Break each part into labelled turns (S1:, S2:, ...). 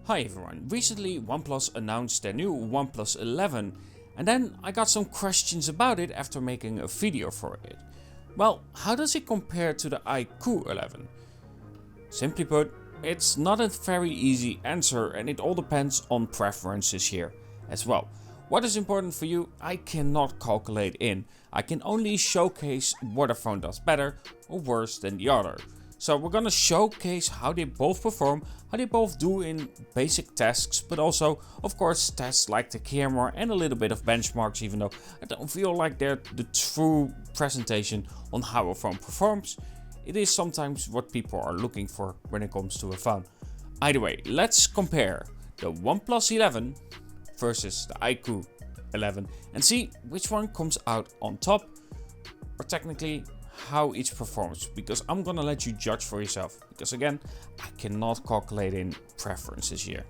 S1: Hi everyone, recently OnePlus announced their new OnePlus 11 and then I got some questions about it after making a video for it. Well, how does it compare to the IQOO 11? Simply put, it's not a very easy answer and it all depends on preferences here as well. What is important for you, I cannot calculate in. I can only showcase what a phone does better or worse than the other. So we're gonna showcase how they both perform, how they both do in basic tasks, but also, of course, tests like the camera and a little bit of benchmarks, even though I don't feel like they're the true presentation on how a phone performs. It is sometimes what people are looking for when it comes to a phone. Either way, let's compare the OnePlus 11 versus the IQOO 11 and see which one comes out on top, or technically how each performs, because I'm gonna let you judge for yourself, because again, I cannot calculate in preferences here.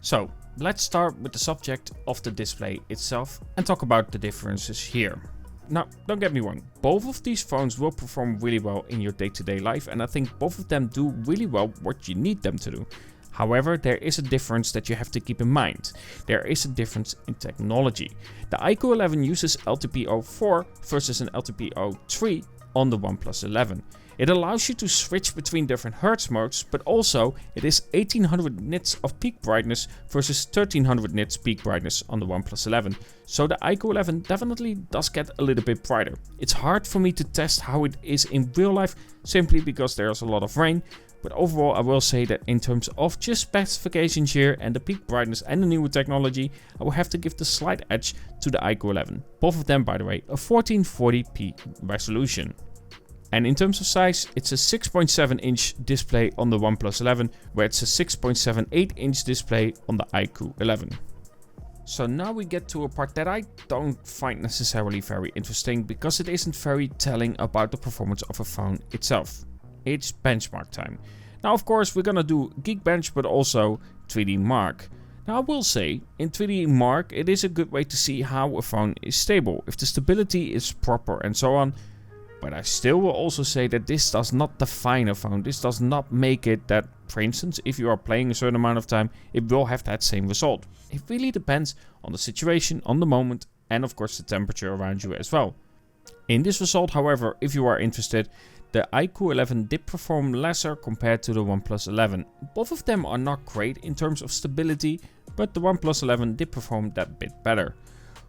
S1: So let's start with the subject of the display itself and talk about the differences here. Now, don't get me wrong, both of these phones will perform really well in your day-to-day life, and I think both of them do really well what you need them to do. However, there is a difference that you have to keep in mind. There is a difference in technology. The IQOO 11 uses LTPO4 versus an LTPO3 on the OnePlus 11. It allows you to switch between different hertz modes, but also it is 1800 nits of peak brightness versus 1300 nits peak brightness on the OnePlus 11. So the IQOO 11 definitely does get a little bit brighter. It's hard for me to test how it is in real life simply because there's a lot of rain, but overall I will say that in terms of just specifications here and the peak brightness and the newer technology, I will have to give the slight edge to the IQOO 11. Both of them, by the way, a 1440p resolution. And in terms of size, it's a 6.7 inch display on the OnePlus 11, where it's a 6.78 inch display on the IQOO 11. So now we get to a part that I don't find necessarily very interesting, because it isn't very telling about the performance of a phone itself. It's benchmark time. Now of course we're gonna do Geekbench, but also 3D Mark. Now I will say, in 3D Mark it is a good way to see how a phone is stable, if the stability is proper and so on. But I still will also say that this does not define a phone. This does not make it that, for instance, if you are playing a certain amount of time, it will have that same result. It really depends on the situation, on the moment, and of course the temperature around you as well. In this result, however, if you are interested, the IQOO 11 did perform lesser compared to the OnePlus 11. Both of them are not great in terms of stability, but the OnePlus 11 did perform that bit better.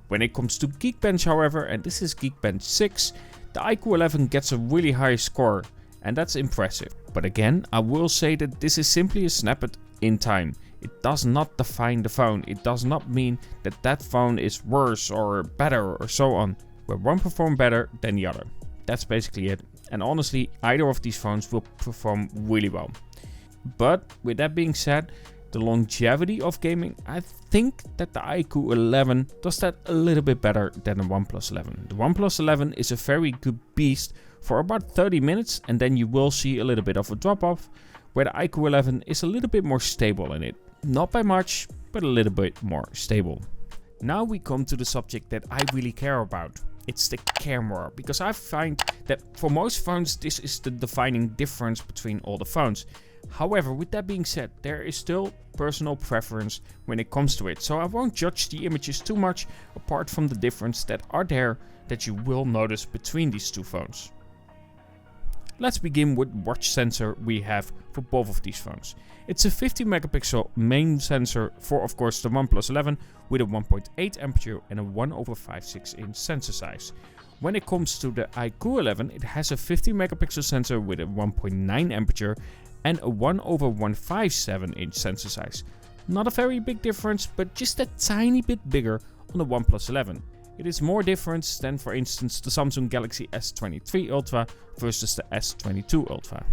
S1: When it comes to Geekbench, however, and this is Geekbench 6, the IQOO 11 gets a really high score, and that's impressive. But again, I will say that this is simply a snippet in time. It does not define the phone. It does not mean that that phone is worse or better or so on, where one performs better than the other. That's basically it. And honestly, either of these phones will perform really well. But with that being said, the longevity of gaming, I think that the IQOO 11 does that a little bit better than the OnePlus 11. The OnePlus 11 is a very good beast for about 30 minutes and then you will see a little bit of a drop off, where the IQOO 11 is a little bit more stable in it. Not by much, but a little bit more stable. Now we come to the subject that I really care about. It's the camera, because I find that for most phones this is the defining difference between all the phones. However, with that being said, there is still personal preference when it comes to it, so I won't judge the images too much apart from the difference that are there that you will notice between these two phones. Let's begin with watch sensor we have for both of these phones. It's a 50 megapixel main sensor for, of course, the OnePlus 11 with a 1.8 aperture and a 1/56 inch sensor size. When it comes to the IQOO 11, it has a 50 megapixel sensor with a 1.9 aperture and a 1/157 inch sensor size. Not a very big difference, but just a tiny bit bigger on the OnePlus 11. It is more difference than, for instance, the Samsung Galaxy S23 Ultra versus the S22 Ultra.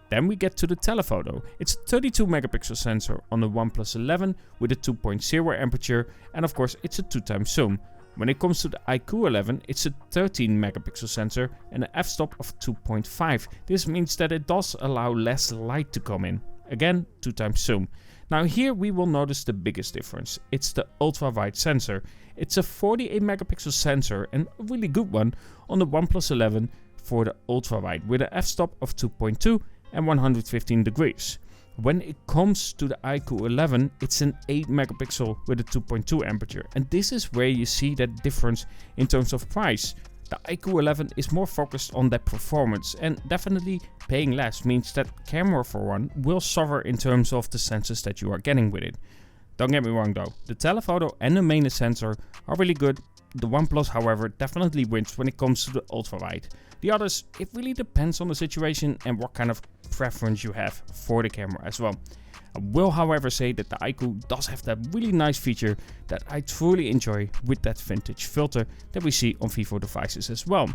S1: Then we get to the telephoto. It's a 32 megapixel sensor on the OnePlus 11 with a 2.0 aperture, and of course it's a 2x zoom. When it comes to the IQOO 11, it's a 13 megapixel sensor and an f-stop of 2.5. This means that it does allow less light to come in. Again, 2x zoom. Now here we will notice the biggest difference. It's the ultra-wide sensor. It's a 48 megapixel sensor and a really good one on the OnePlus 11 for the ultra-wide with an f-stop of 2.2 and 115 degrees. When it comes to the IQOO 11, it's an 8 megapixel with a 2.2 aperture, and this is where you see that difference in terms of price. The IQOO 11 is more focused on that performance, and definitely paying less means that camera for one will suffer in terms of the sensors that you are getting with it. Don't get me wrong though, the telephoto and the main sensor are really good. The OnePlus, however, definitely wins when it comes to the ultra-wide. The others, it really depends on the situation and what kind of preference you have for the camera as well. I will, however, say that the IQOO does have that really nice feature that I truly enjoy with that vintage filter that we see on Vivo devices as well.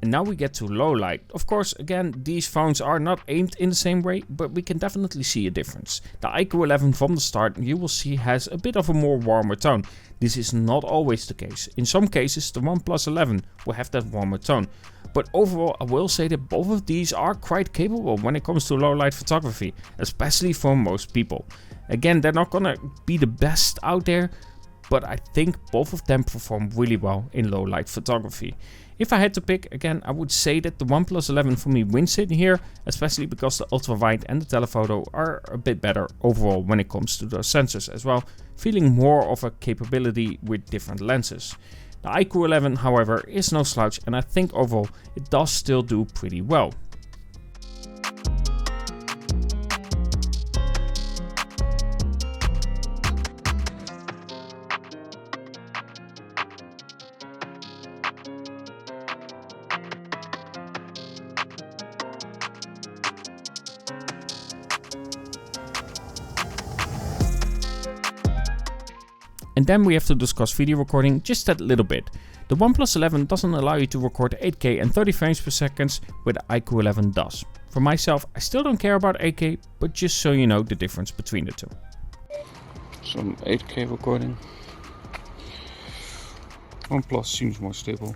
S1: And now we get to low light. Of course, again, these phones are not aimed in the same way, but we can definitely see a difference. The IQOO 11 from the start, you will see, has a bit of a more warmer tone. This is not always the case. In some cases, the OnePlus 11 will have that warmer tone. But overall, I will say that both of these are quite capable when it comes to low light photography, especially for most people. Again, they're not gonna be the best out there, but I think both of them perform really well in low light photography. If I had to pick, again, I would say that the OnePlus 11 for me wins it here, especially because the ultra wide and the telephoto are a bit better overall when it comes to those sensors as well, feeling more of a capability with different lenses. The IQOO 11, however, is no slouch, and I think overall it does still do pretty well. And then we have to discuss video recording just that little bit. The OnePlus 11 doesn't allow you to record 8K and 30 frames per second, where the IQOO 11 does. For myself, I still don't care about 8K, but just so you know the difference between the two. Some 8K recording. OnePlus seems more stable.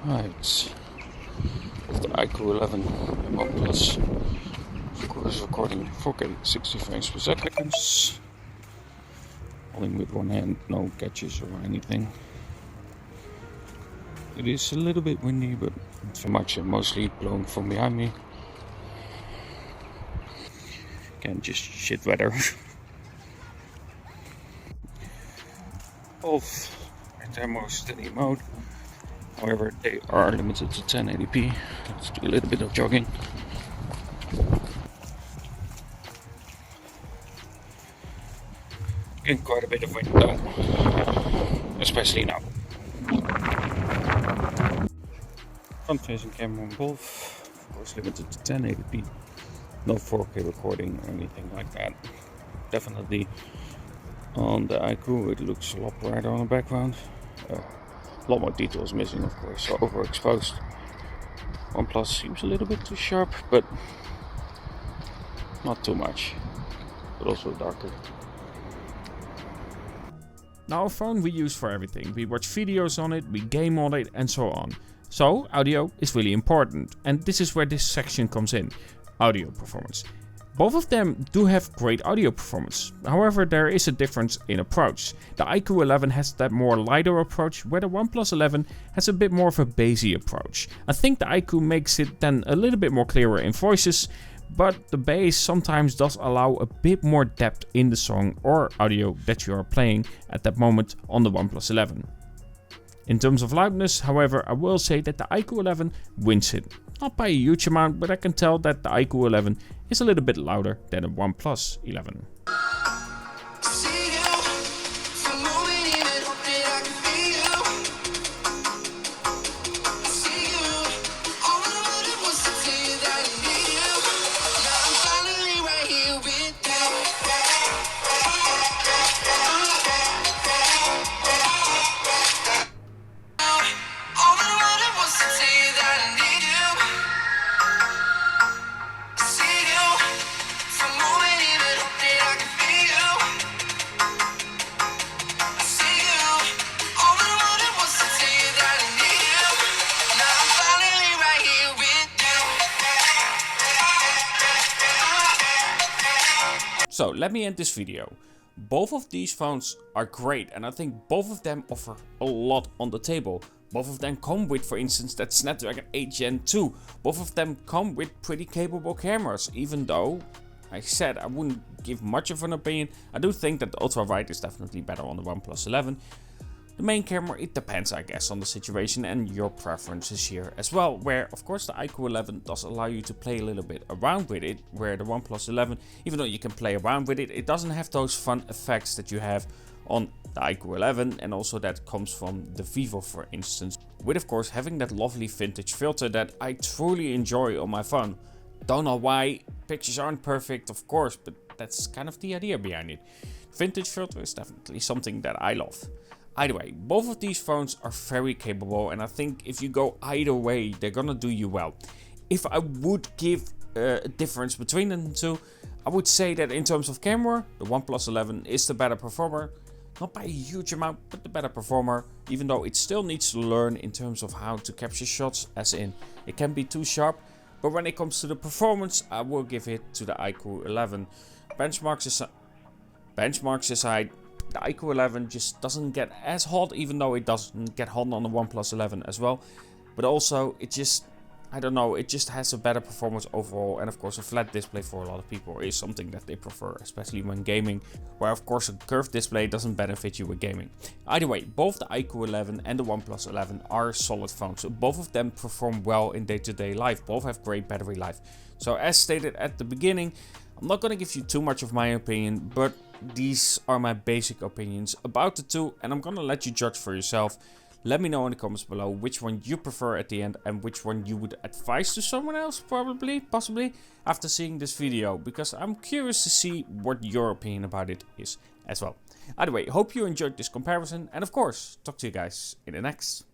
S1: Right. The IQOO 11 OnePlus. Of course, recording 4K 60 frames per second. Holding with one hand, no catches or anything. It is a little bit windy, but not so much, and mostly blowing from behind me. Again, just shit weather. Both in thermo steady mode. However, they are limited to 1080p. Let's do a little bit of jogging. Getting quite a bit of wind though, especially now. Front facing camera on both, of course limited to 1080p. No 4K recording or anything like that. Definitely on the IQOO it looks a lot brighter on the background. A lot more details missing, of course, so overexposed. OnePlus seems a little bit too sharp, but not too much, but also darker. Now a phone we use for everything. We watch videos on it, we game on it, and so on. So audio is really important, and this is where this section comes in. Audio performance. Both of them do have great audio performance. However, there is a difference in approach. The IQOO 11 has that more lighter approach, where the OnePlus 11 has a bit more of a bassy approach. I think the IQOO makes it then a little bit more clearer in voices, but the bass sometimes does allow a bit more depth in the song or audio that you are playing at that moment on the OnePlus 11. In terms of loudness, however, I will say that the IQOO 11 wins it. Not by a huge amount, but I can tell that the IQOO 11 is a little bit louder than the OnePlus 11. So let me end this video. Both of these phones are great, and I think both of them offer a lot on the table. Both of them come with, for instance, that Snapdragon 8 Gen 2. Both of them come with pretty capable cameras, even though I said I wouldn't give much of an opinion. I do think that the ultra wide is definitely better on the OnePlus 11. The main camera, it depends I guess on the situation and your preferences here as well, where of course the IQOO 11 does allow you to play a little bit around with it, where the OnePlus 11, even though you can play around with it, it doesn't have those fun effects that you have on the IQOO 11, and also that comes from the Vivo, for instance, with of course having that lovely vintage filter that I truly enjoy on my phone. Don't know why, pictures aren't perfect of course, but that's kind of the idea behind it. Vintage filter is definitely something that I love. Either way, both of these phones are very capable, and I think if you go either way, they're gonna do you well. If I would give a difference between them two, I would say that in terms of camera, the OnePlus 11 is the better performer. Not by a huge amount, but the better performer, even though it still needs to learn in terms of how to capture shots, as in it can be too sharp. But when it comes to the performance, I will give it to the IQOO 11. Benchmarks aside, the IQOO 11 just doesn't get as hot, even though it doesn't get hot on the OnePlus 11 as well. But also, it just, I don't know, it just has a better performance overall. And of course, a flat display for a lot of people is something that they prefer, especially when gaming, where of course a curved display doesn't benefit you with gaming. Either way, both the IQOO 11 and the OnePlus 11 are solid phones. So both of them perform well in day-to-day life. Both have great battery life. So as stated at the beginning, I'm not going to give you too much of my opinion, but these are my basic opinions about the two, and I'm going to let you judge for yourself. Let me know in the comments below which one you prefer at the end and which one you would advise to someone else, possibly, after seeing this video, because I'm curious to see what your opinion about it is as well. Either way, hope you enjoyed this comparison, and of course, talk to you guys in the next.